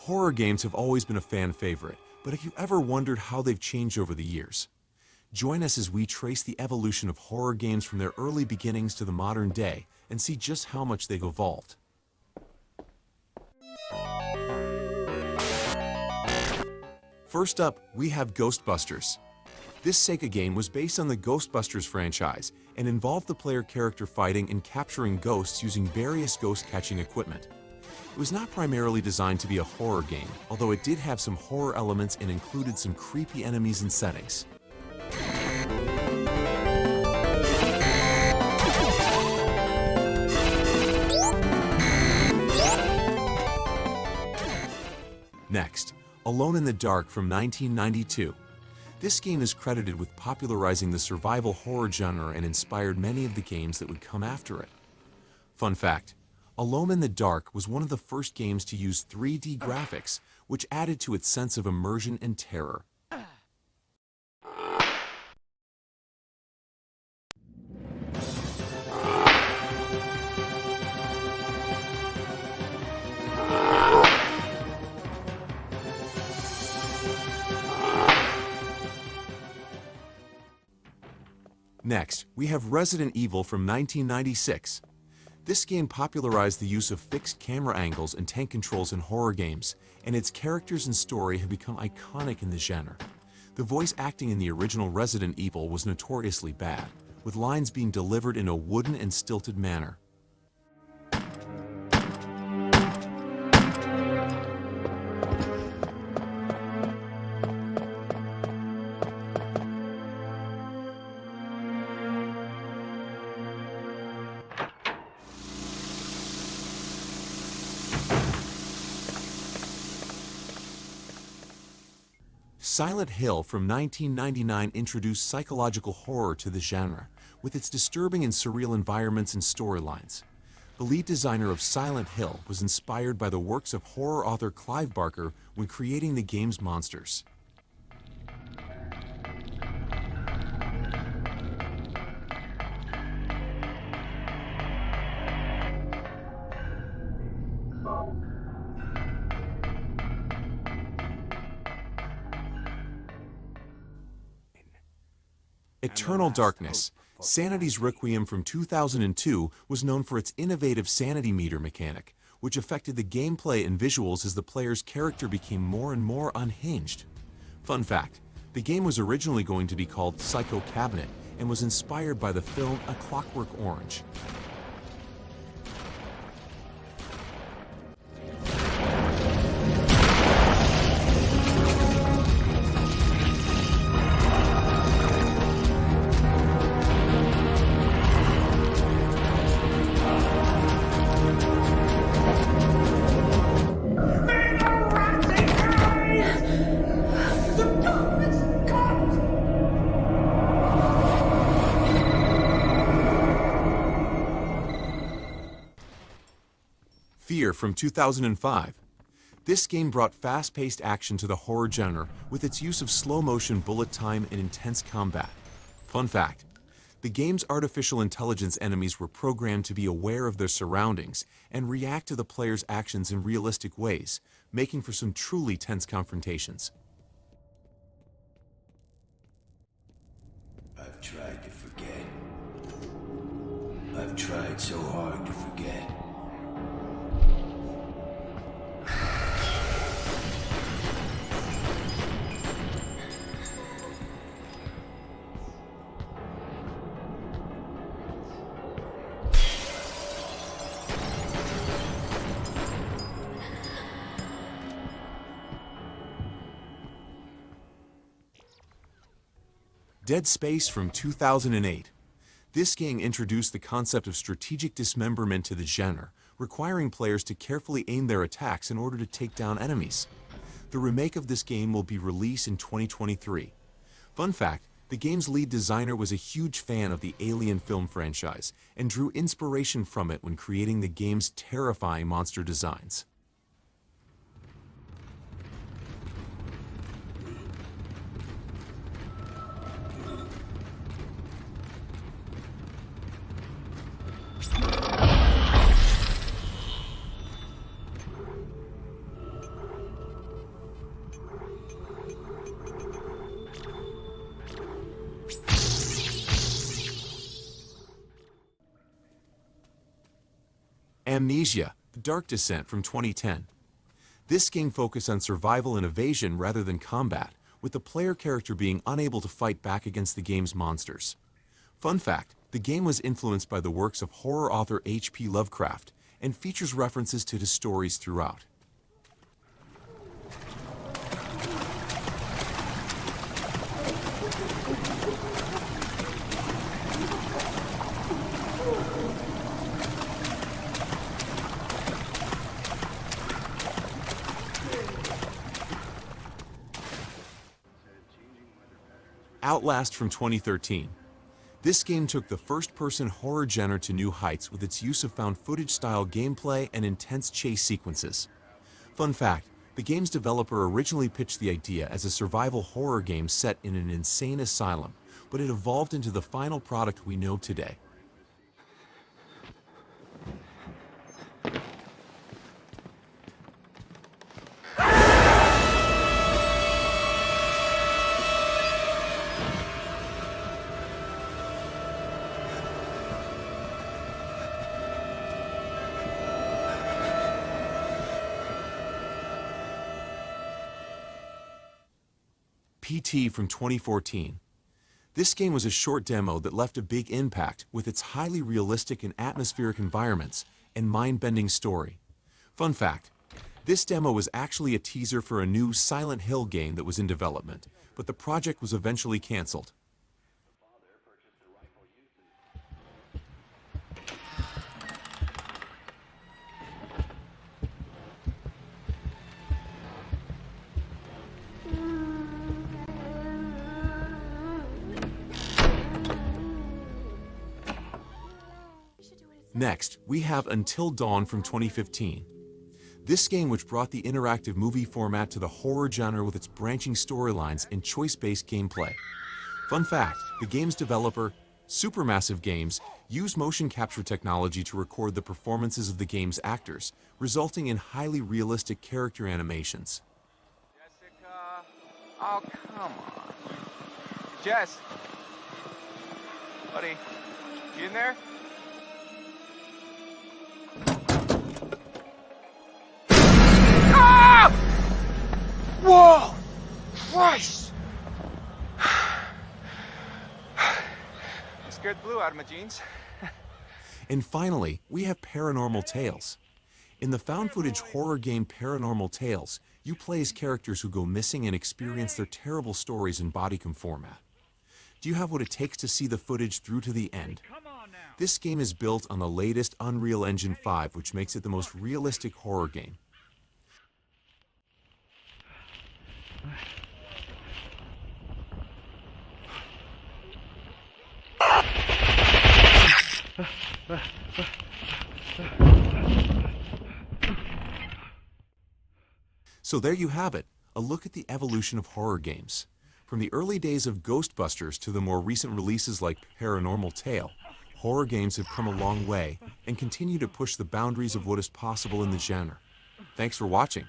Horror games have always been a fan favorite, but have you ever wondered how they've changed over the years? Join us as we trace the evolution of horror games from their early beginnings to the modern day and see just how much they've evolved. First up, we have Ghostbusters. This Sega game was based on the Ghostbusters franchise and involved the player character fighting and capturing ghosts using various ghost-catching equipment. It was not primarily designed to be a horror game, although it did have some horror elements and included some creepy enemies and settings. Next, Alone in the Dark from 1992. This game is credited with popularizing the survival horror genre and inspired many of the games that would come after it. Fun fact, Alone in the Dark was one of the first games to use 3D graphics, which added to its sense of immersion and terror. Next, we have Resident Evil from 1996. This game popularized the use of fixed camera angles and tank controls in horror games, and its characters and story have become iconic in the genre. The voice acting in the original Resident Evil was notoriously bad, with lines being delivered in a wooden and stilted manner. Silent Hill from 1999 introduced psychological horror to the genre, with its disturbing and surreal environments and storylines. The lead designer of Silent Hill was inspired by the works of horror author Clive Barker when creating the game's monsters. Eternal Darkness, Sanity's Requiem from 2002, was known for its innovative sanity meter mechanic, which affected the gameplay and visuals as the player's character became more and more unhinged. Fun fact, the game was originally going to be called Psycho Cabinet and was inspired by the film A Clockwork Orange. F.E.A.R from 2005. This game brought fast-paced action to the horror genre with its use of slow-motion bullet time and intense combat. Fun fact, the game's artificial intelligence enemies were programmed to be aware of their surroundings and react to the player's actions in realistic ways, making for some truly tense confrontations. I've tried to forget. I've tried so hard to forget. DeadSpace from 2008. This game introduced the concept of strategic dismemberment to the genre, requiring players to carefully aim their attacks in order to take down enemies. The remake of this game will be released in 2023. Fun fact, the game's lead designer was a huge fan of the Alien film franchise and drew inspiration from it when creating the game's terrifying monster designs. Amnesia, The Dark Descent from 2010. This game focused on survival and evasion rather than combat, with the player character being unable to fight back against the game's monsters. Fun fact, the game was influenced by the works of horror author H.P. Lovecraft and features references to his stories throughout. Outlast from 2013. This game took the first-person horror genre to new heights with its use of found-footage-style gameplay and intense chase sequences. Fun fact, the game's developer originally pitched the idea as a survival horror game set in an insane asylum, but it evolved into the final product we know today. PT from 2014. This game was a short demo that left a big impact with its highly realistic and atmospheric environments and mind-bending story. Fun fact, this demo was actually a teaser for a new Silent Hill game that was in development, but the project was eventually canceled. Next, we have Until Dawn from 2015. This game, which brought the interactive movie format to the horror genre with its branching storylines and choice-based gameplay. Fun fact, the game's developer, Supermassive Games, used motion capture technology to record the performances of the game's actors, resulting in highly realistic character animations. Jessica, oh come on. Jess, buddy, you in there? Ah! Whoa! Christ! I scared the blue out of my jeans. And finally, we have Paranormal Tales. In the found-footage horror game Paranormal Tales, you play as characters who go missing and experience their terrible stories in bodycam format. Do you have what it takes to see the footage through to the end? This game is built on the latest Unreal Engine 5, which makes it the most realistic horror game. So there you have it, a look at the evolution of horror games. From the early days of Ghostbusters to the more recent releases like Paranormal Tale, horror games have come a long way and continue to push the boundaries of what is possible in the genre. Thanks for watching.